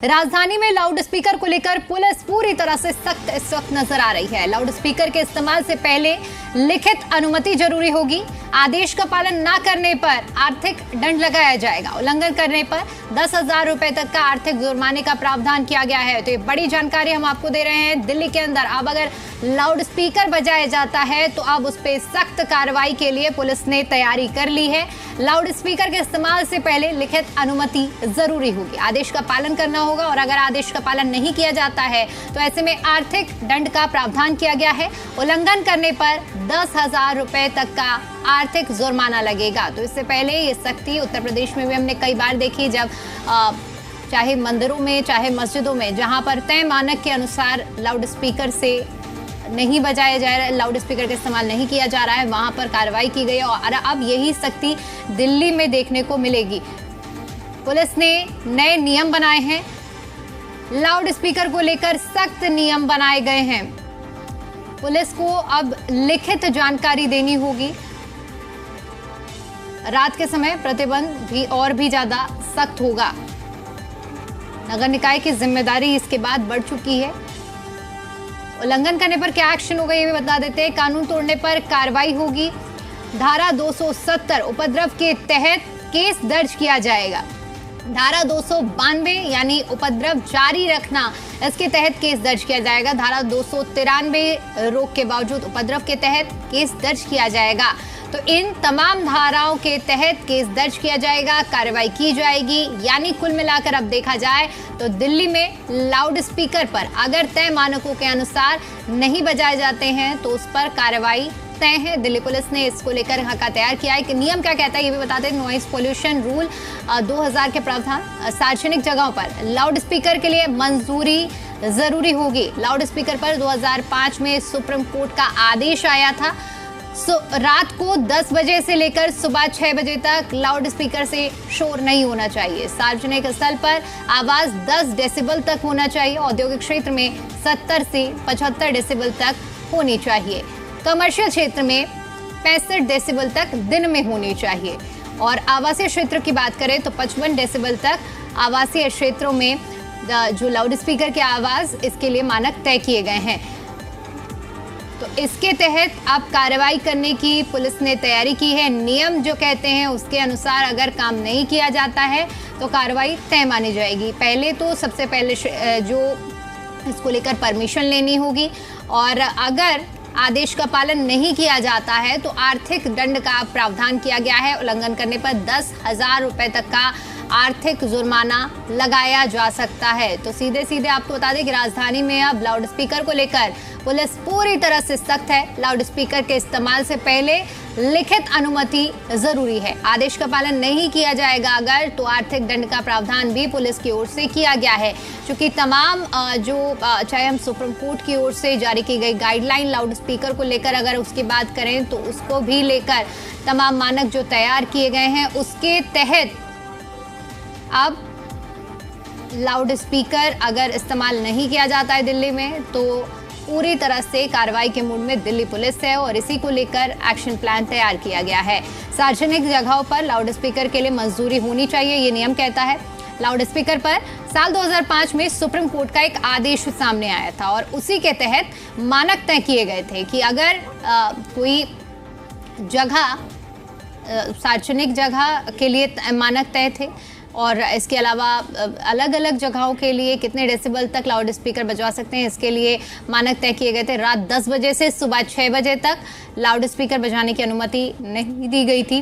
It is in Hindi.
राजधानी में लाउड स्पीकर को लेकर पुलिस पूरी तरह से सख्त इस वक्त नजर आ रही है। लाउड स्पीकर के इस्तेमाल से पहले लिखित अनुमति जरूरी होगी। आदेश का पालन न करने पर आर्थिक दंड लगाया जाएगा। उल्लंघन करने पर 10,000 रुपए तक का आर्थिक जुर्माने का प्रावधान किया गया है। तो ये बड़ी जानकारी हम आपको दे रहे हैं। दिल्ली के अंदर अब अगर लाउड स्पीकर बजाया जाता है तो अब उस पर सख्त कार्रवाई के लिए पुलिस ने तैयारी कर ली है। लाउड स्पीकर के इस्तेमाल से पहले लिखित अनुमति जरूरी होगी। आदेश का पालन करना होगा और अगर आदेश का पालन नहीं किया जाता है तो ऐसे में आर्थिक दंड का प्रावधान किया गया है। उल्लंघन करने पर 10,000 रुपए तक का आर्थिक जुर्माना लगेगा। तो इससे पहले ये सख्ती उत्तर प्रदेश में भी हमने कई बार देखी, जब चाहे मंदिरों में चाहे मस्जिदों में जहां पर तय मानक के अनुसार लाउड स्पीकर से नहीं बजाया जा रहा है, लाउड स्पीकर का इस्तेमाल नहीं किया जा रहा है, वहां पर कार्रवाई की गई और अब यही सख्ती दिल्ली में देखने को मिलेगी। पुलिस ने नए नियम बनाए हैं। लाउड स्पीकर को लेकर सख्त नियम बनाए गए हैं। पुलिस को अब लिखित जानकारी देनी होगी। रात के समय प्रतिबंध भी और भी ज्यादा सख्त होगा। नगर निकाय की जिम्मेदारी इसके बाद बढ़ चुकी है। उल्लंघन करने पर क्या एक्शन होगा ये भी बता देते हैं। कानून तोड़ने पर कार्रवाई होगी। धारा 270 उपद्रव के तहत केस दर्ज किया जाएगा। धारा 292 यानी उपद्रव जारी रखना, इसके तहत केस दर्ज किया जाएगा। धारा 293 रोक के बावजूद उपद्रव के तहत केस दर्ज किया जाएगा। तो इन तमाम धाराओं के तहत केस दर्ज किया जाएगा, कार्रवाई की जाएगी। यानी कुल मिलाकर अब देखा जाए तो दिल्ली में लाउड स्पीकर पर अगर तय मानकों के अनुसार नहीं बजाए जाते हैं तो उस पर कार्रवाई तय है। दिल्ली पुलिस ने इसको लेकर खाका तैयार किया है कि नियम क्या कहता है ये भी बताते हैं। नॉइस पोल्यूशन रूल 2000 के प्रावधान, सार्वजनिक जगहों पर लाउड स्पीकर के लिए मंजूरी जरूरी होगी। लाउड स्पीकर पर 2005 में सुप्रीम कोर्ट का आदेश आया था। रात को 10 बजे से लेकर सुबह 6 बजे तक लाउड स्पीकर से शोर नहीं होना चाहिए। सार्वजनिक स्थल पर आवाज 10 डेसिबल तक होना चाहिए। औद्योगिक क्षेत्र में 70 से 75 डेसिबल तक होनी चाहिए। कमर्शियल क्षेत्र में 65 डेसिबल तक दिन में होनी चाहिए। और आवासीय क्षेत्र की बात करें तो 55 डेसिबल तक आवासीय क्षेत्रों में जो लाउड स्पीकर की आवाज, इसके लिए मानक तय किए गए हैं। तो इसके तहत अब कार्रवाई करने की पुलिस ने तैयारी की है। नियम जो कहते हैं उसके अनुसार अगर काम नहीं किया जाता है तो कार्रवाई तय मानी जाएगी। पहले तो सबसे पहले जो इसको लेकर परमिशन लेनी होगी और अगर आदेश का पालन नहीं किया जाता है तो आर्थिक दंड का प्रावधान किया गया है। उल्लंघन करने पर 10,000 रुपए तक का आर्थिक जुर्माना लगाया जा सकता है। तो सीधे सीधे आपको बता दें कि राजधानी में अब लाउड स्पीकर को लेकर पुलिस पूरी तरह से सख्त है। लाउड स्पीकर के इस्तेमाल से पहले लिखित अनुमति जरूरी है। आदेश का पालन नहीं किया जाएगा अगर तो आर्थिक दंड का प्रावधान भी पुलिस की ओर से किया गया है। क्योंकि तमाम चाहे हम सुप्रीम कोर्ट की ओर से जारी की गई गाइडलाइन लाउड स्पीकर को लेकर अगर उसकी बात करें तो उसको भी लेकर तमाम मानक जो तैयार किए गए हैं उसके तहत अब लाउड स्पीकर अगर इस्तेमाल नहीं किया जाता है दिल्ली में तो पूरी तरह से कार्रवाई के मूड में दिल्ली पुलिस है और इसी को लेकर एक्शन प्लान तैयार किया गया है। सार्वजनिक जगहों पर लाउड स्पीकर के लिए मंजूरी होनी चाहिए, ये नियम कहता है। लाउड स्पीकर पर साल 2005 में सुप्रीम कोर्ट का एक आदेश सामने आया था और उसी के तहत मानक तय किए गए थे कि अगर कोई जगह सार्वजनिक जगह के लिए मानक तय थे और इसके अलावा अलग अलग जगहों के लिए कितने डेसिबल तक लाउड स्पीकर बजवा सकते हैं इसके लिए मानक तय किए गए थे। रात 10 बजे से सुबह 6 बजे तक लाउड स्पीकर बजाने की अनुमति नहीं दी गई थी।